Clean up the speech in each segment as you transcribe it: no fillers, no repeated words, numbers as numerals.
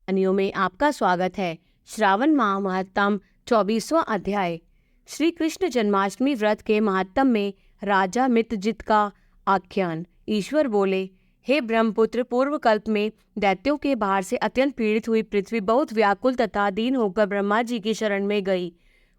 कहानियों में आपका स्वागत है। श्रावण माह महत्तम 24वां अध्याय। श्री कृष्ण जन्माष्टमी व्रत के महत्तम में राजा मित्रजित का आख्यान। ईश्वर बोले, हे ब्रह्मपुत्र, पूर्व कल्प में दैत्यों के भार से अत्यंत पीड़ित हुई पृथ्वी बहुत व्याकुल तथा दीन होकर ब्रह्मा जी की शरण में गई।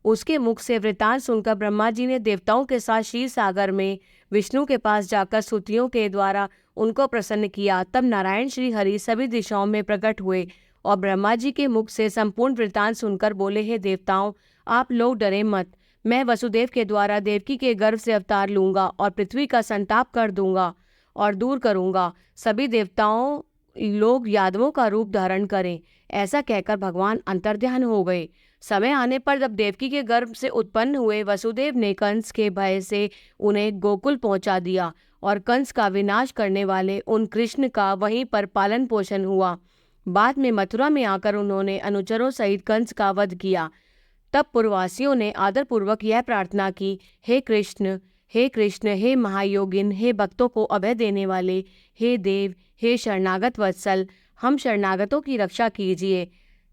उसके मुख से वृतांत सुनकर ब्रह्मा जी ने देवताओं के साथ क्षीर सागर में विष्णु के पास जाकर स्तुतियों के द्वारा उनको प्रसन्न किया। तब नारायण श्री हरि सभी दिशाओं में प्रकट हुए और ब्रह्मा जी के मुख से संपूर्ण वृतांत सुनकर बोले, हे देवताओं, आप लोग डरे मत। मैं वसुदेव के द्वारा देवकी के गर्भ से अवतार लूंगा और पृथ्वी का संताप कर दूंगा और दूर करूंगा। सभी देवताओं लोग यादवों का रूप धारण करें। ऐसा कहकर भगवान अंतर्ध्यान हो गए। समय आने पर जब देवकी के गर्भ से उत्पन्न हुए वसुदेव ने कंस के भय से उन्हें गोकुल पहुंचा दिया और कंस का विनाश करने वाले उन कृष्ण का वहीं पर पालन पोषण हुआ। बाद में मथुरा में आकर उन्होंने अनुचरों सहित कंस का वध किया। तब पुरवासियों ने आदरपूर्वक यह प्रार्थना की, हे कृष्ण, हे कृष्ण, हे महायोगिन, हे भक्तों को अभय देने वाले, हे देव, हे शरणागत वत्सल, हम शरणागतों की रक्षा कीजिए।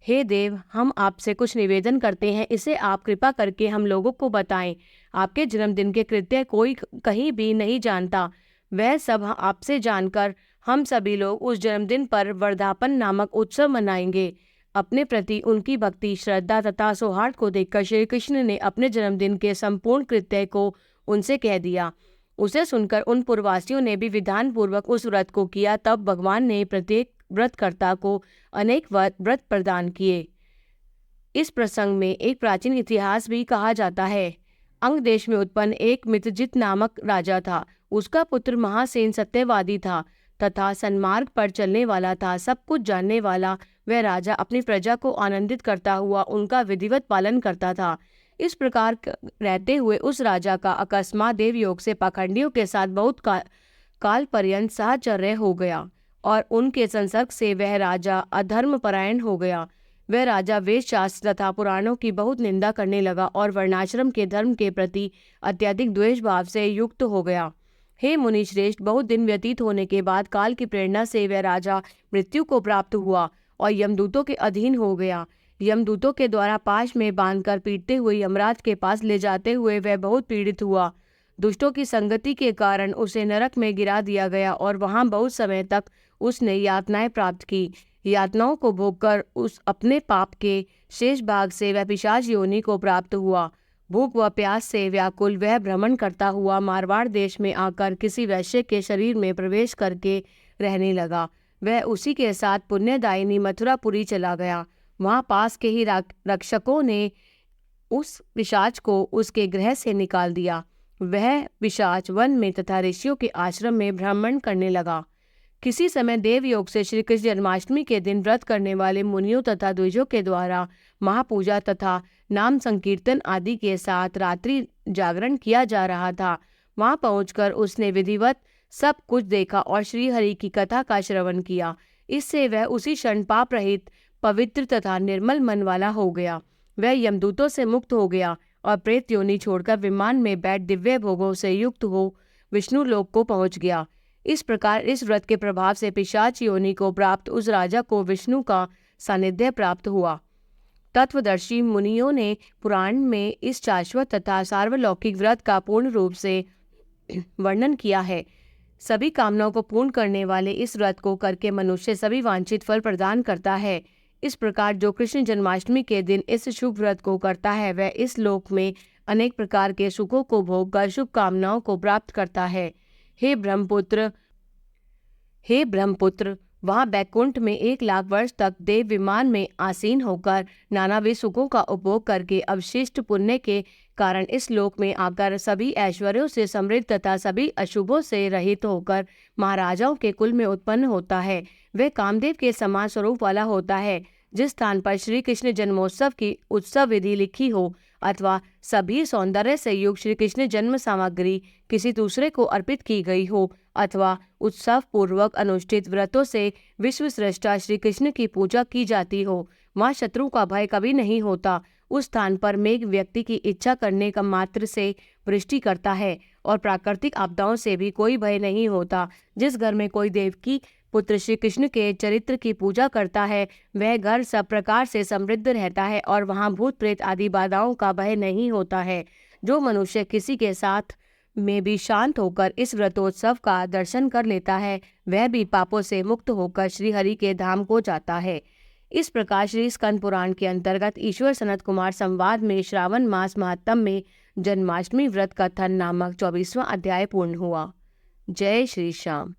हे देव, हम आपसे कुछ निवेदन करते हैं, इसे आप कृपा करके हम लोगों को बताएं। आपके जन्मदिन के कृत्य कोई कहीं भी नहीं जानता। वह सब आपसे जानकर हम सभी लोग उस जन्मदिन पर वर्धापन नामक उत्सव मनाएंगे। अपने प्रति उनकी भक्ति, श्रद्धा तथा सौहार्द को देखकर श्री कृष्ण ने अपने जन्मदिन के संपूर्ण कृत्य को उनसे कह दिया। उसे सुनकर उन पूर्ववासियों ने भी विधान पूर्वक उस व्रत को किया। तब भगवान ने प्रत्येक व्रतकर्ता को अनेक व्रत प्रदान किए। इस प्रसंग में एक प्राचीन इतिहास भी कहा जाता है। अंग देश में उत्पन्न एक मित्रजित नामक राजा था। उसका पुत्र महासेन सत्यवादी था तथा सन्मार्ग पर चलने वाला था। सब कुछ जानने वाला वह राजा अपनी प्रजा को आनंदित करता हुआ उनका विधिवत पालन करता था। इस प्रकार रहते हुए उस राजा का अकस्मात देवयोग से पाखंडियों के साथ बहुत काल पर्यंत साहचर्य हो गया और उनके संसर्ग से वह राजा अधर्मपरायण हो गया। वह राजा वेद शास्त्र तथा पुराणों की बहुत निंदा करने लगा और वर्णाश्रम के धर्म के प्रति अत्यधिक द्वेष भाव से युक्त हो गया। हे मुनि श्रेष्ठ, बहुत दिन व्यतीत होने के बाद काल की प्रेरणा से वह राजा मृत्यु को प्राप्त हुआ और यमदूतों के अधीन हो गया। यमदूतों के द्वारा पाश में बांधकर पीटते हुए यमराज के पास ले जाते हुए वह बहुत पीड़ित हुआ। दुष्टों की संगति के कारण उसे नरक में गिरा दिया गया और वहां बहुत समय तक उसने यातनाएं प्राप्त की। यातनाओं को भोगकर उस अपने पाप के शेष भाग से वह पिशाच योनि को प्राप्त हुआ। भूख व प्यास से व्याकुल वह भ्रमण करता हुआ मारवाड़ देश में आकर किसी वैश्य के शरीर में प्रवेश करके रहने लगा। वह उसी के साथ पुण्यदायिनी मथुरापुरी चला गया। वहां पास के ही रक्षकों ने उस पिशाच को उसके गृह से निकाल दिया। वह पिशाच वन में तथा ऋषियों के आश्रम में भ्रमण करने लगा। किसी समय देवयोग से श्री कृष्ण जन्माष्टमी के दिन व्रत करने वाले मुनियों तथा द्विजों के द्वारा महापूजा तथा नाम संकीर्तन आदि के साथ रात्रि जागरण किया जा रहा था। वहां पहुंचकर उसने विधिवत सब कुछ देखा और श्री हरि की कथा का श्रवण किया। इससे वह उसी क्षण पाप रहित, पवित्र तथा निर्मल मन वाला हो गया। वह यमदूतों से मुक्त हो गया और प्रेत योनि छोड़कर विमान में बैठ दिव्य भोगों से युक्त हो विष्णु लोक को पहुंच गया। इस प्रकार इस व्रत के प्रभाव से पिशाच योनि को प्राप्त उस राजा को विष्णु का सानिध्य प्राप्त हुआ। तत्वदर्शी मुनियों ने पुराण में इस शाश्वत तथा सार्वलौकिक व्रत का पूर्ण रूप से वर्णन किया है। सभी कामनाओं को पूर्ण करने वाले इस व्रत को करके मनुष्य सभी वांछित फल प्रदान करता है। इस प्रकार जो कृष्ण जन्माष्टमी के दिन इस शुभ व्रत को करता है वह इस लोक में अनेक प्रकार के सुखों को भोग कर शुभ कामनाओं को प्राप्त करता है। हे ब्रह्मपुत्र, वहां बैकुंठ में 1,00,000 वर्ष तक देव विमान में आसीन होकर नानाविध सुखों का उपभोग करके अवशिष्ट पुण्य के कारण इस लोक में आकर सभी ऐश्वर्यों से समृद्ध तथा सभी अशुभों से रहित होकर महाराजाओं के कुल में उत्पन्न होता है। वह कामदेव के समान स्वरूप वाला होता है। जिस स्थान पर श्री कृष्ण जन्मोत्सव की उत्सव विधि लिखी हो अथवा सभी सौंदर्य से युक्त श्री कृष्ण जन्म सामग्री किसी दूसरे को अर्पित की गई हो अथवा उत्सव पूर्वक अनुष्ठित व्रतों से विश्व श्रेष्ठा श्री कृष्ण की पूजा की जाती हो, वहाँ शत्रु का भय कभी नहीं होता। उस स्थान पर मेघ व्यक्ति की इच्छा करने का मात्र से वृष्टि करता है और प्राकृतिक आपदाओं से भी कोई भय नहीं होता। जिस घर में कोई देव की पुत्र श्री कृष्ण के चरित्र की पूजा करता है वह घर सब प्रकार से समृद्ध रहता है और वहाँ भूत प्रेत आदि बाधाओं का भय नहीं होता है। जो मनुष्य किसी के साथ में भी शांत होकर इस व्रतोत्सव का दर्शन कर लेता है वह भी पापों से मुक्त होकर श्री हरि के धाम को जाता है। इस प्रकार श्री स्कंद पुराण के अंतर्गत ईश्वर सनत कुमार संवाद में श्रावण मास महात्म में जन्माष्टमी व्रत कथन नामक 24वां अध्याय पूर्ण हुआ। जय श्री श्याम।